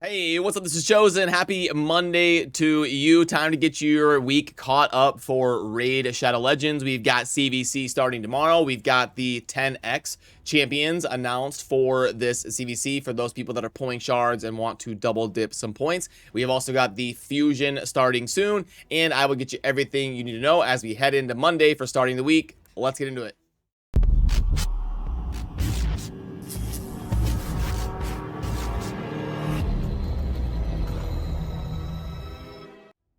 Hey, what's up? This is Chosen. Happy Monday to you. Time to get your week caught up for Raid Shadow Legends. We've got CvC starting tomorrow. We've got the 10X champions announced for this CvC for those people that are pulling shards and want to double dip some points. We have also got the Fusion starting soon, and I will get you everything you need to know as we head into Monday for starting the week. Let's get into it.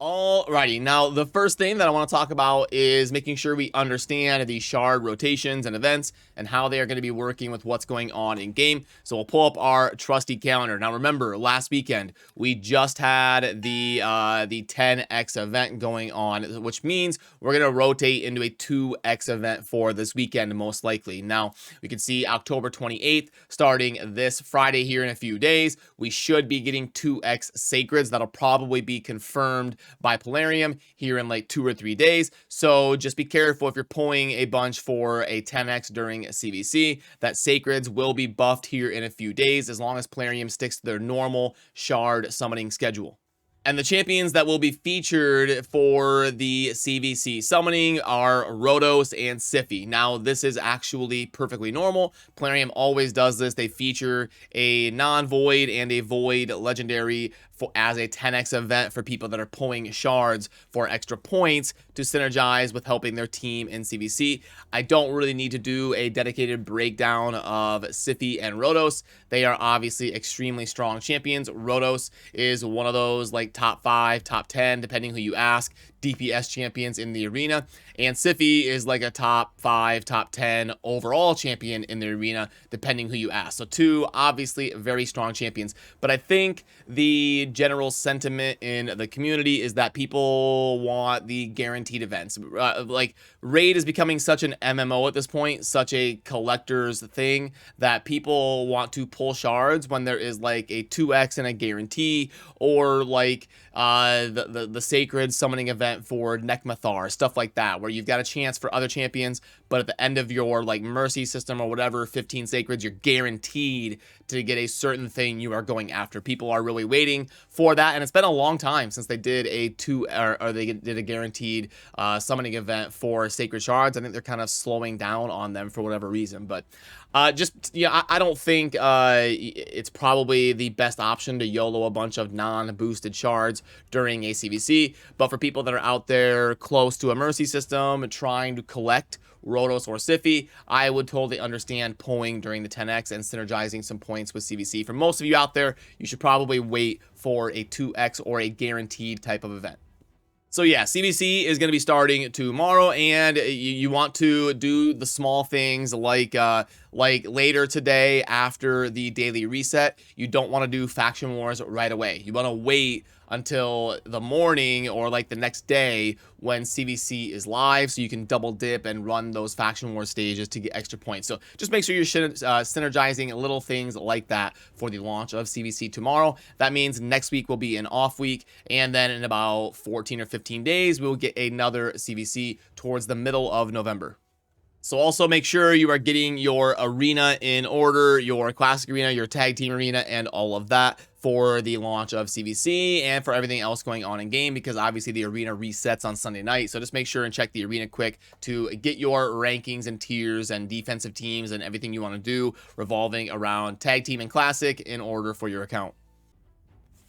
Alrighty, now the first thing that I want to talk about is making sure we understand the shard rotations and events and how they are going to be working with what's going on in game. So we'll pull up our trusty calendar. Now remember, last weekend we just had the 10x event going on, which means we're going to rotate into a 2x event for this weekend most likely. Now we can see October 28th starting this Friday here in a few days. We should be getting 2x sacreds. That'll probably be confirmed by Plarium here in like 2 or 3 days. So just be careful if you're pulling a bunch for a 10x during a CvC. That sacreds will be buffed here in a few days as long as Plarium sticks to their normal shard summoning schedule. And the champions that will be featured for the CvC summoning are Rotos and Siphi. Now, this is actually perfectly normal. Plarium always does this. They feature a non-void and a void legendary as a 10x event for people that are pulling shards for extra points to synergize with helping their team in CvC. I don't really need to do a dedicated breakdown of Siphi and Rotos. They are obviously extremely strong champions. Rotos is one of those like top 5, top 10, depending who you ask, DPS champions in the arena. And Siphi is like a top 5, top 10 overall champion in the arena, depending who you ask. So two obviously very strong champions. But I think the general sentiment in the community is that people want the guaranteed events. Like Raid is becoming such an MMO at this point, such a collector's thing, that people want to pull shards when there is like a 2x and a guarantee, or like the sacred summoning event for Nekmathar, stuff like that, where you've got a chance for other champions, but at the end of your like mercy system or whatever, 15 sacreds, you're guaranteed to get a certain thing you are going after. People are really waiting for that, and it's been a long time since they did they did a guaranteed summoning event for sacred shards. I think they're kind of slowing down on them for whatever reason, but I don't think it's probably the best option to YOLO a bunch of non-boosted shards during a CvC. But for people that are out there close to a mercy system trying to collect Rotos or Siphi, I would totally understand pulling during the 10x and synergizing some points with CvC. For most of you out there, you should probably wait for a 2x or a guaranteed type of event. So yeah, CvC is going to be starting tomorrow, and you want to do the small things like later today after the daily reset. You don't want to do faction wars right away. You want to wait until the morning or like the next day when CvC is live, so you can double dip and run those faction war stages to get extra points. So just make sure you're synergizing little things like that for the launch of CvC tomorrow. That means next week will be an off week, and then in about 14 or 15 days we'll get another CvC towards the middle of November. So also make sure you are getting your arena in order, your classic arena, your tag team arena, and all of that for the launch of CvC and for everything else going on in game, because obviously the arena resets on Sunday night. So just make sure and check the arena quick to get your rankings and tiers and defensive teams and everything you want to do revolving around tag team and classic in order for your account.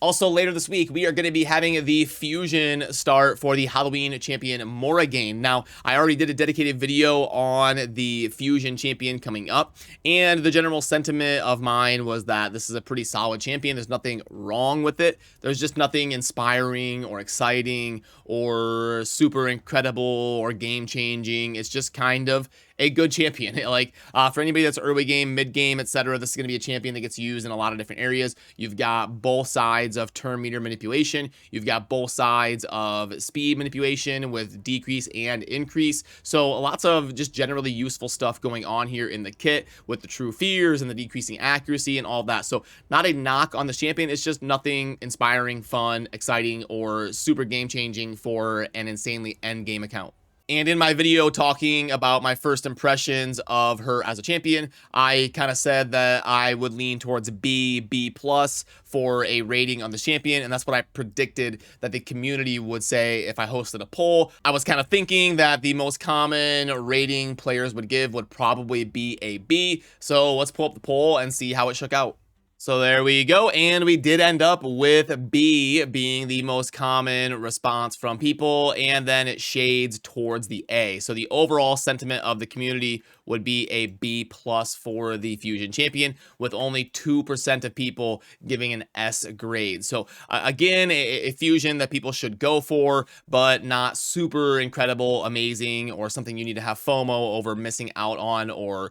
Also, later this week, we are going to be having the Fusion start for the Halloween Champion Morrigan. Now, I already did a dedicated video on the Fusion Champion coming up, and the general sentiment of mine was that this is a pretty solid champion. There's nothing wrong with it. There's just nothing inspiring or exciting or super incredible or game-changing. It's just kind of a good champion. Like for anybody that's early game, mid game, etc., this is going to be a champion that gets used in a lot of different areas. You've got both sides of turn meter manipulation. You've got both sides of speed manipulation with decrease and increase. So lots of just generally useful stuff going on here in the kit with the true fears and the decreasing accuracy and all that. So not a knock on the champion. It's just nothing inspiring, fun, exciting, or super game changing for an insanely end game account. And in my video talking about my first impressions of her as a champion, I kind of said that I would lean towards B plus for a rating on the champion, and that's what I predicted that the community would say if I hosted a poll. I was kind of thinking that the most common rating players would give would probably be a B, so let's pull up the poll and see how it shook out. So there we go, and we did end up with B being the most common response from people, and then it shades towards the A. So the overall sentiment of the community would be a B plus for the Fusion Champion, with only 2% of people giving an S grade. So again, a Fusion that people should go for, but not super incredible, amazing, or something you need to have FOMO over missing out on, or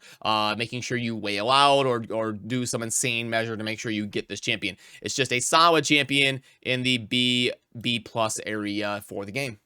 making sure you whale out or do some insane measure to make sure you get this champion. It's just a solid champion in the B plus area for the game.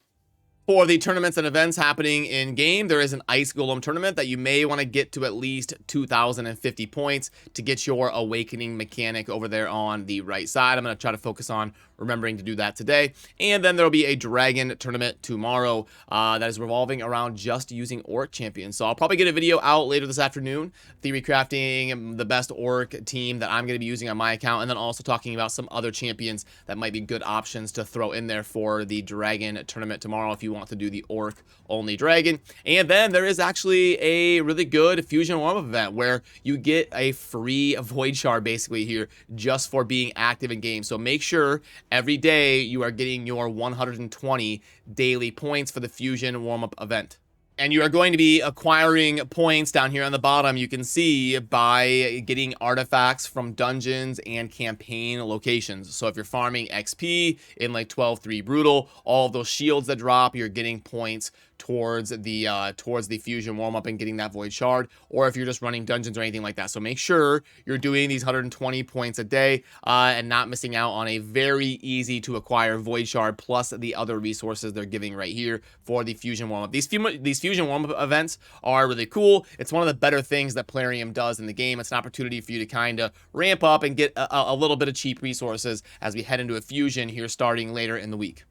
For the tournaments and events happening in game, there is an Ice Golem tournament that you may want to get to at least 2,050 points to get your Awakening mechanic over there on the right side. I'm going to try to focus on remembering to do that today. And then there'll be a Dragon tournament tomorrow that is revolving around just using Orc champions. So I'll probably get a video out later this afternoon, theory crafting the best Orc team that I'm going to be using on my account, and then also talking about some other champions that might be good options to throw in there for the Dragon tournament tomorrow if you want to do the Orc only Dragon. And then there is actually a really good Fusion warm-up event where you get a free Void Shard basically here just for being active in game. So make sure every day you are getting your 120 daily points for the Fusion warm-up event. And you are going to be acquiring points down here on the bottom, you can see, by getting artifacts from dungeons and campaign locations. So if you're farming XP in like 12-3 Brutal, all of those shields that drop, you're getting points towards the Fusion warm-up and getting that Void Shard, or if you're just running dungeons or anything like that. So make sure you're doing these 120 points a day and not missing out on a very easy to acquire Void Shard plus the other resources they're giving right here for the Fusion warm-up. These Fusion warm-up events are really cool. It's one of the better things that Plarium does in the game. It's an opportunity for you to kind of ramp up and get a little bit of cheap resources as we head into a Fusion here starting later in the week.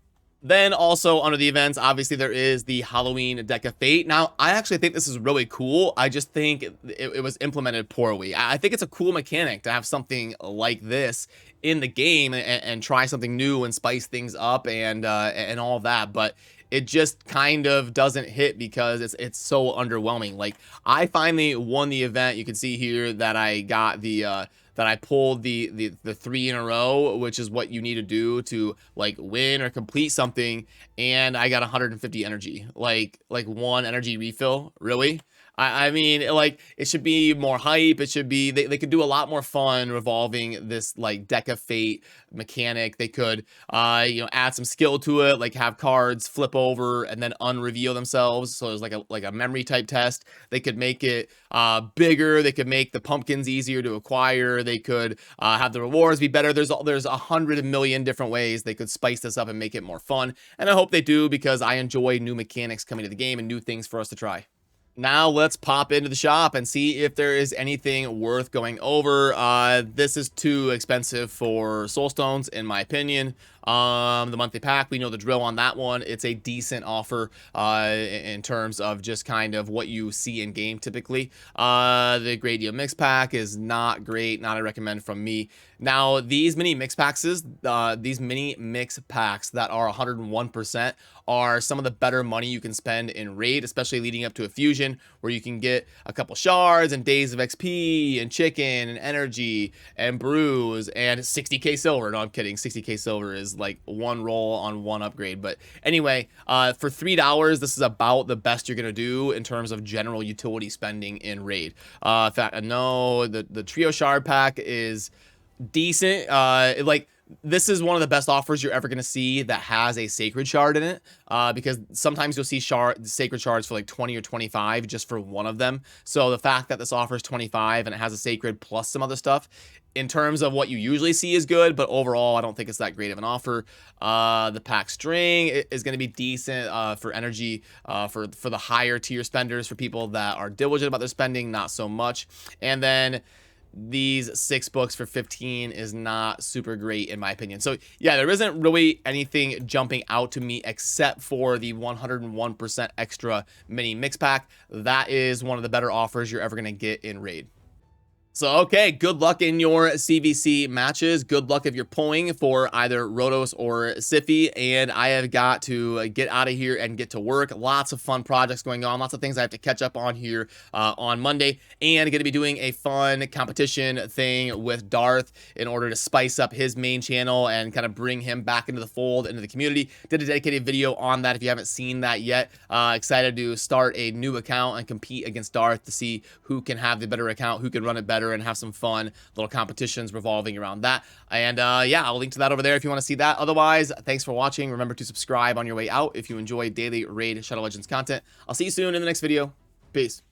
Then also under the events, obviously there is the Halloween Deck of Fate. Now, I actually think this is really cool. I just think it was implemented poorly. I think it's a cool mechanic to have something like this in the game and try something new and spice things up and all of that. But it just kind of doesn't hit because it's so underwhelming. Like, I finally won the event. You can see here that I got that I pulled the 3 in a row, which is what you need to do to like win or complete something, and I got 150 energy, like 1 energy refill. Really? I mean, like, it should be more hype. It should be, they could do a lot more fun revolving this like Deck of Fate mechanic. They could add some skill to it, like have cards flip over and then unreveal themselves, so there's like a memory type test. They could make it bigger. They could make the pumpkins easier to acquire. They could have the rewards be better. There's 100 million different ways they could spice this up and make it more fun, and I hope they do because I enjoy new mechanics coming to the game and new things for us to try. Now let's pop into the shop and see if there is anything worth going over. This is too expensive for Soulstones, in my opinion. The monthly pack, we know the drill on that one. It's a decent offer in terms of just kind of what you see in game typically. The Great Deal Mix Pack is not great, not a recommend from me. Now, these mini mix packs that are 101% are some of the better money you can spend in raid, especially leading up to a Fusion, where you can get a couple shards and days of XP and chicken and energy and brews and 60k silver. No, I'm kidding. 60k silver is like 1 roll on 1 upgrade. But anyway, for $3, this is about the best you're gonna do in terms of general utility spending in raid. In fact, I know the trio shard pack is decent. This is one of the best offers you're ever going to see that has a sacred shard in it, because sometimes you'll see sacred shards for like 20 or 25 just for one of them. So the fact that this offers 25 and it has a sacred plus some other stuff, in terms of what you usually see, is good, but overall I don't think it's that great of an offer. The pack string is going to be decent for energy, for the higher tier spenders. For people that are diligent about their spending, not so much. And then these 6 books for 15 is not super great in my opinion. So yeah, there isn't really anything jumping out to me except for the 101% extra mini mix pack. That is one of the better offers you're ever going to get in Raid. So, okay, good luck in your CvC matches. Good luck if you're pulling for either Rotos or Siphi. And I have got to get out of here and get to work. Lots of fun projects going on. Lots of things I have to catch up on here on Monday. And going to be doing a fun competition thing with Darth in order to spice up his main channel and kind of bring him back into the fold, into the community. Did a dedicated video on that if you haven't seen that yet. Excited to start a new account and compete against Darth to see who can have the better account, who can run it better, and have some fun little competitions revolving around that. And yeah, I'll link to that over there if you want to see that. Otherwise, thanks for watching. Remember to subscribe on your way out if you enjoy daily Raid Shadow Legends content. I'll see you soon in the next video. Peace.